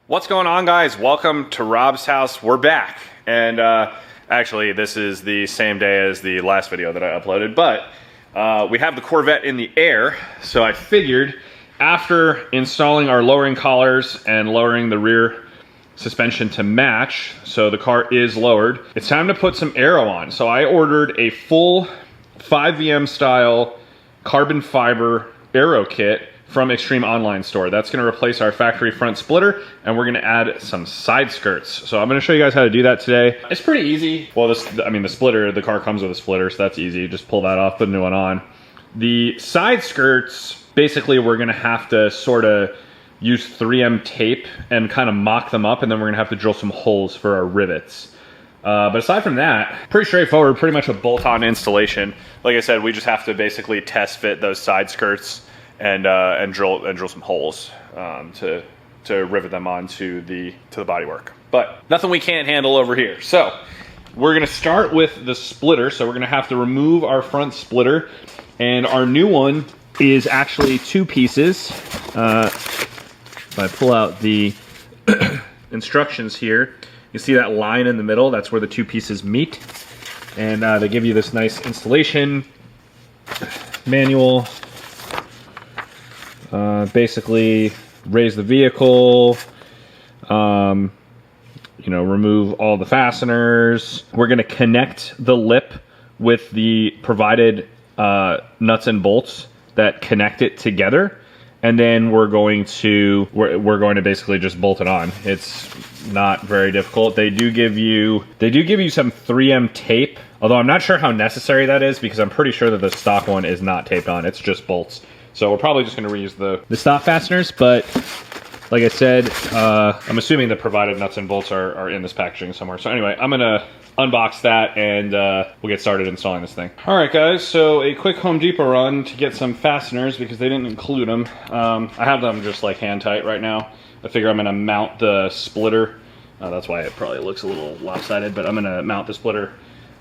What's going on, guys? Welcome to Rob's house. We're back, and actually this is the same day as the last video that I uploaded, but we have the Corvette in the air, so I figured after installing our lowering collars and lowering the rear suspension to match, so the car is lowered, it's time to put some Aero on. So I ordered a full 5VM style carbon fiber Aero kit from Extreme Online Store. That's gonna replace our factory front splitter, and we're gonna add some side skirts. So I'm gonna show you guys how to do that today. It's pretty easy. Well, the splitter, the car comes with a splitter, so that's easy. Just pull that off, put a new one on. The side skirts, basically we're gonna have to sort of use 3M tape and kind of mock them up, and then we're gonna have to drill some holes for our rivets. But aside from that, pretty straightforward, pretty much a bolt-on installation. Like I said, we just have to basically test fit those side skirts and drill some holes to rivet them onto the bodywork. But nothing we can't handle over here. So we're gonna start with the splitter. So we're gonna have to remove our front splitter, and our new one is actually two pieces. If I pull out the instructions here, you see that line in the middle. That's where the two pieces meet, and they give you this nice installation manual. Basically raise the vehicle, remove all the fasteners. We're going to connect the lip with the provided nuts and bolts that connect it together, and then we're going to basically just bolt it on. It's not very difficult. They do give you some 3M tape, although I'm not sure how necessary that is, because I'm pretty sure that the stock one is not taped on. It's just bolts. So we're probably just going to reuse the stock fasteners, but like I said, I'm assuming the provided nuts and bolts are in this packaging somewhere. So anyway, I'm going to unbox that, and we'll get started installing this thing. All right, guys, so a quick Home Depot run to get some fasteners because they didn't include them. I have them just like hand tight right now. I figure I'm going to mount the splitter. That's why it probably looks a little lopsided, but I'm going to mount the splitter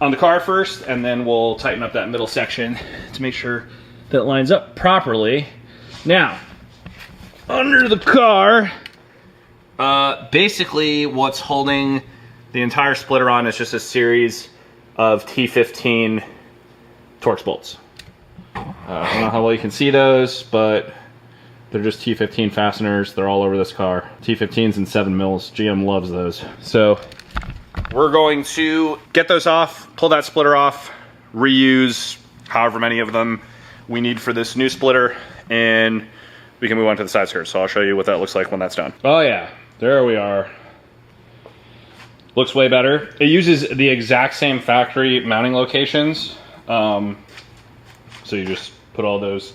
on the car first, and then we'll tighten up that middle section to make sure that lines up properly. Now, under the car, basically what's holding the entire splitter on is just a series of T15 Torx bolts. I don't know how well you can see those, but they're just T15 fasteners. They're all over this car. T15s and 7 mils. GM loves those. So we're going to get those off, pull that splitter off, reuse however many of them we need for this new splitter, and we can move on to the side skirt. So I'll show you what that looks like when that's done. Oh yeah, there we are. Looks way better. It uses the exact same factory mounting locations. So you just put all those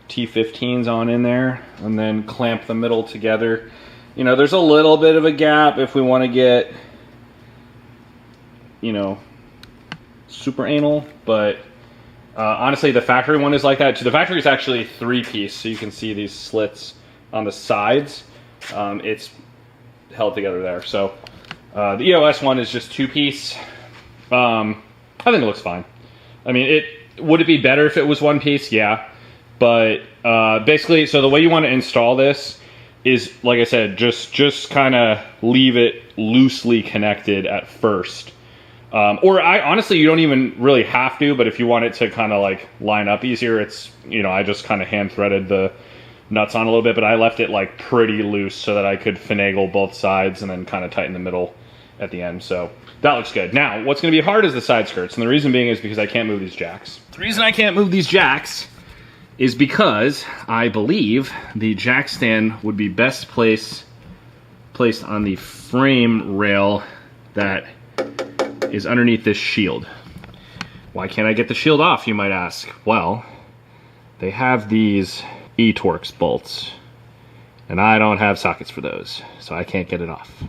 T15s on in there and then clamp the middle together. You know, there's a little bit of a gap if we want to get, super anal, but honestly, the factory one is like that. The factory is actually 3-piece, so you can see these slits on the sides. It's held together there. So the EOS one is just 2-piece. I think it looks fine. I mean, would it be better if it was 1-piece? Yeah. But basically, so the way you want to install this is, like I said, just kind of leave it loosely connected at first. Honestly, you don't even really have to, but if you want it to kind of like line up easier, it's, I just kind of hand threaded the nuts on a little bit, but I left it like pretty loose so that I could finagle both sides and then kind of tighten the middle at the end. So that looks good. Now, what's going to be hard is the side skirts, and the reason being is because I can't move these jacks. The reason I can't move these jacks is because I believe the jack stand would be best placed on the frame rail that is underneath this shield. Why can't I get the shield off, you might ask? Well, they have these E-Torx bolts, and I don't have sockets for those, so I can't get it off.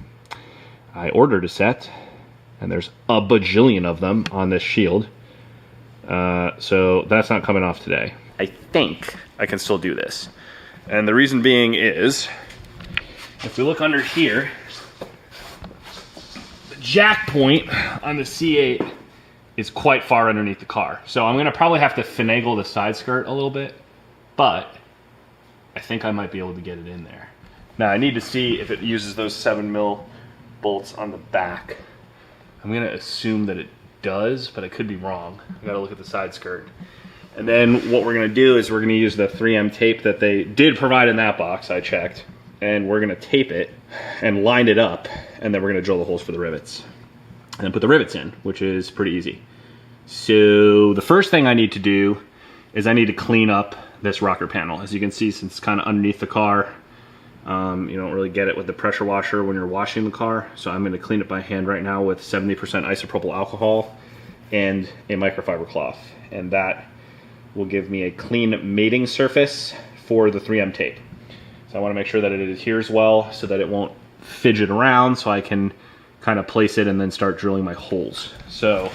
I ordered a set, and there's a bajillion of them on this shield, so that's not coming off today. I think I can still do this, and the reason being is, if we look under here, jack point on the C8 is quite far underneath the car. So I'm going to probably have to finagle the side skirt a little bit, but I think I might be able to get it in there. Now I need to see if it uses those 7mm bolts on the back. I'm gonna assume that it does, but I could be wrong. I gotta look at the side skirt. And then what we're gonna do is we're gonna use the 3M tape that they did provide in that box, I checked. And we're gonna tape it and line it up, and then we're gonna drill the holes for the rivets. And then put the rivets in, which is pretty easy. So the first thing I need to do is I need to clean up this rocker panel. As you can see, since it's kind of underneath the car, you don't really get it with the pressure washer when you're washing the car. So I'm gonna clean it by hand right now with 70% isopropyl alcohol and a microfiber cloth. And that will give me a clean mating surface for the 3M tape. So I wanna make sure that it adheres well so that it won't fidget around, so I can kind of place it and then start drilling my holes. So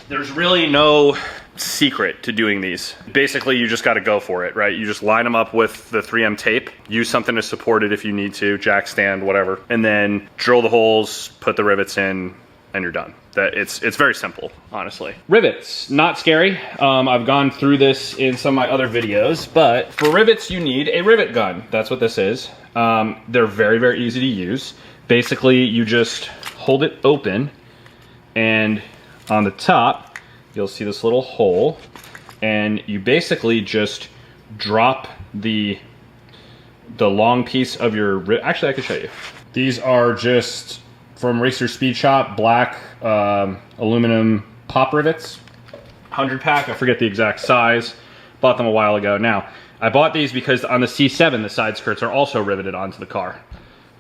there's really no secret to doing these. Basically, you just got to go for it, right? You just line them up with the 3M tape, use something to support it if you need to, jack stand, whatever, and then drill the holes, put the rivets in, and you're done. It's very simple, honestly. Rivets, not scary. I've gone through this in some of my other videos, but for rivets, you need a rivet gun. That's what this is. They're very, very easy to use. Basically, you just hold it open, and on the top, you'll see this little hole, and you basically just drop the long piece of your rivet. Actually, I can show you. These are just from Racer Speed Shop, black aluminum pop rivets, 100 pack. I forget the exact size. Bought them a while ago. Now, I bought these because on the C7, the side skirts are also riveted onto the car.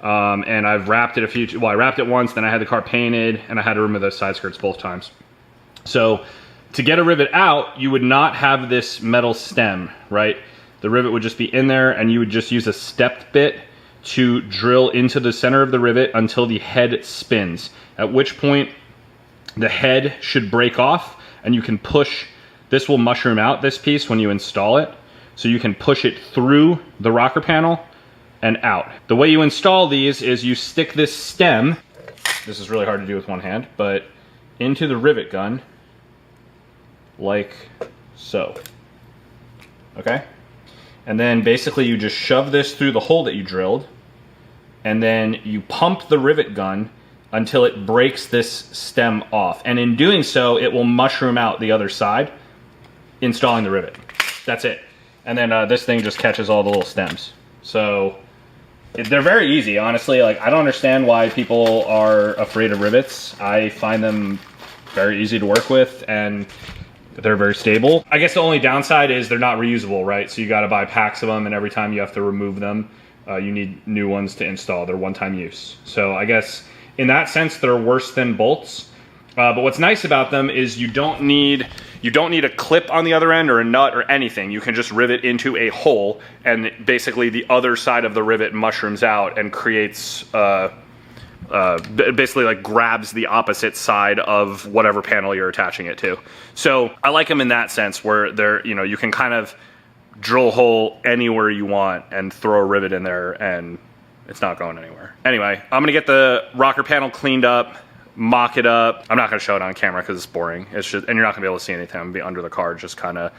And I've wrapped it I wrapped it once, then I had the car painted, and I had to remove those side skirts both times. So to get a rivet out, you would not have this metal stem, right? The rivet would just be in there, and you would just use a stepped bit to drill into the center of the rivet until the head spins, at which point the head should break off, and you can push. This will mushroom out, this piece, when you install it, so you can push it through the rocker panel and out. The way you install these is you stick this stem, this is really hard to do with one hand, but into the rivet gun, like so, okay? And then basically you just shove this through the hole that you drilled, and then you pump the rivet gun until it breaks this stem off. And in doing so, it will mushroom out the other side, installing the rivet. That's it. And then this thing just catches all the little stems. So they're very easy, honestly. Like, I don't understand why people are afraid of rivets. I find them very easy to work with, and they're very stable. I guess the only downside is they're not reusable, right? So you gotta buy packs of them, and every time you have to remove them, you need new ones to install. They're one-time use. So I guess in that sense, they're worse than bolts. But what's nice about them is you don't need a clip on the other end or a nut or anything. You can just rivet into a hole, and basically the other side of the rivet mushrooms out and creates, basically like grabs the opposite side of whatever panel you're attaching it to. So I like them in that sense, where they're, you know, you can kind of drill a hole anywhere you want and throw a rivet in there and it's not going anywhere. Anyway, I'm gonna get the rocker panel cleaned up, mock it up. I'm not gonna show it on camera because it's boring. It's just, and you're not gonna be able to see anything. I'm gonna be under the car, just kind of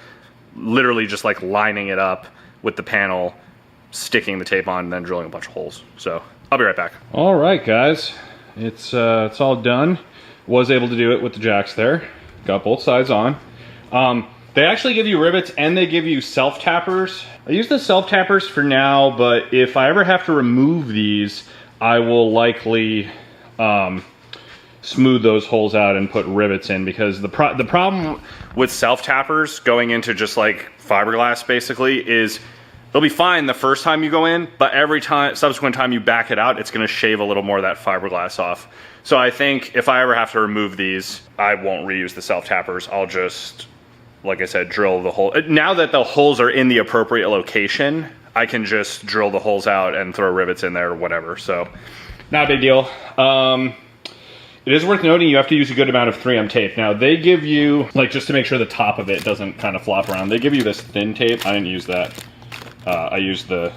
literally just like lining it up with the panel, sticking the tape on, and then drilling a bunch of holes. So I'll be right back. All right, guys, it's all done. Was able to do it with the jacks there. Got both sides on. They actually give you rivets and they give you self-tappers. I use the self-tappers for now, but if I ever have to remove these, I will likely smooth those holes out and put rivets in, because the problem with self-tappers going into just like fiberglass basically is they'll be fine the first time you go in, but every time, subsequent time you back it out, it's gonna shave a little more of that fiberglass off. So I think if I ever have to remove these, I won't reuse the self-tappers. I'll just, like I said, drill the hole. Now that the holes are in the appropriate location, I can just drill the holes out and throw rivets in there or whatever. So not a big deal. It is worth noting you have to use a good amount of 3M tape. Now they give you, like, just to make sure the top of it doesn't kind of flop around, they give you this thin tape. I didn't use that. I used the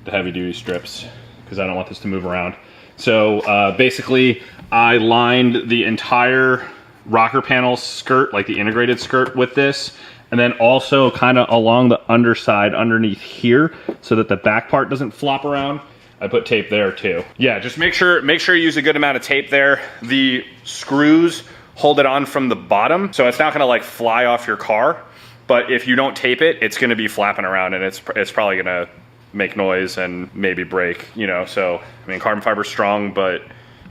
heavy duty strips because I don't want this to move around. So basically I lined the entire rocker panel skirt, like the integrated skirt, with this, And then also kind of along the underside underneath here so that the back part doesn't flop around. I put tape there too. Yeah, just make sure you use a good amount of tape there. The screws hold it on from the bottom, so it's not gonna like fly off your car. But if you don't tape it, it's gonna be flapping around and it's probably gonna make noise and maybe break, you know. So, I mean, carbon fiber's strong, but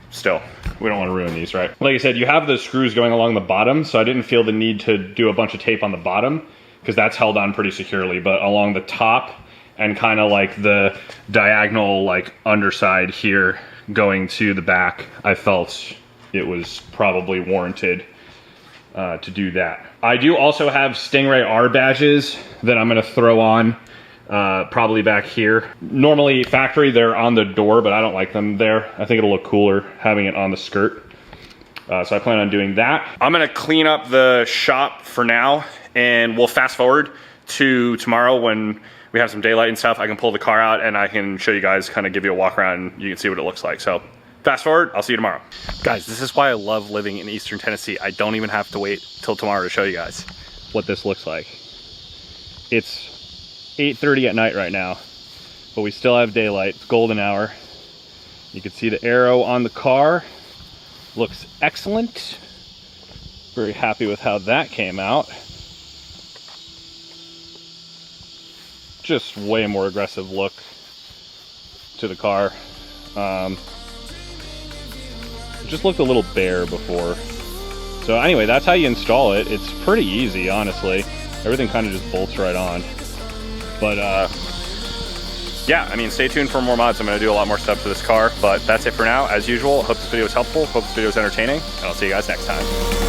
still, we don't want to ruin these, right? Like I said, you have the screws going along the bottom, so I didn't feel the need to do a bunch of tape on the bottom because that's held on pretty securely, but along the top and kind of like the diagonal like underside here going to the back, I felt it was probably warranted to do that. I do also have Stingray R badges that I'm gonna throw on probably back here. Normally factory they're on the door, but I don't like them there. I think it'll look cooler having it on the skirt. So I plan on doing that. I'm gonna clean up the shop for now and we'll fast forward to tomorrow when we have some daylight and stuff. I can pull the car out and I can show you guys, kind of give you a walk around and you can see what it looks like. So fast forward, I'll see you tomorrow. Guys, this is why I love living in Eastern Tennessee. I don't even have to wait till tomorrow to show you guys what this looks like. It's 8:30 at night right now, but we still have daylight. It's golden hour. You can see the Aero on the car. Looks excellent. Very happy with how that came out. Just way more aggressive look to the car. Just looked a little bare before. So anyway, that's how you install it. It's pretty easy, honestly. Everything kind of just bolts right on. But yeah, I mean, stay tuned for more mods. I'm gonna do a lot more stuff to this car, but that's it for now. As usual, hope this video was helpful, hope this video was entertaining, and I'll see you guys next time.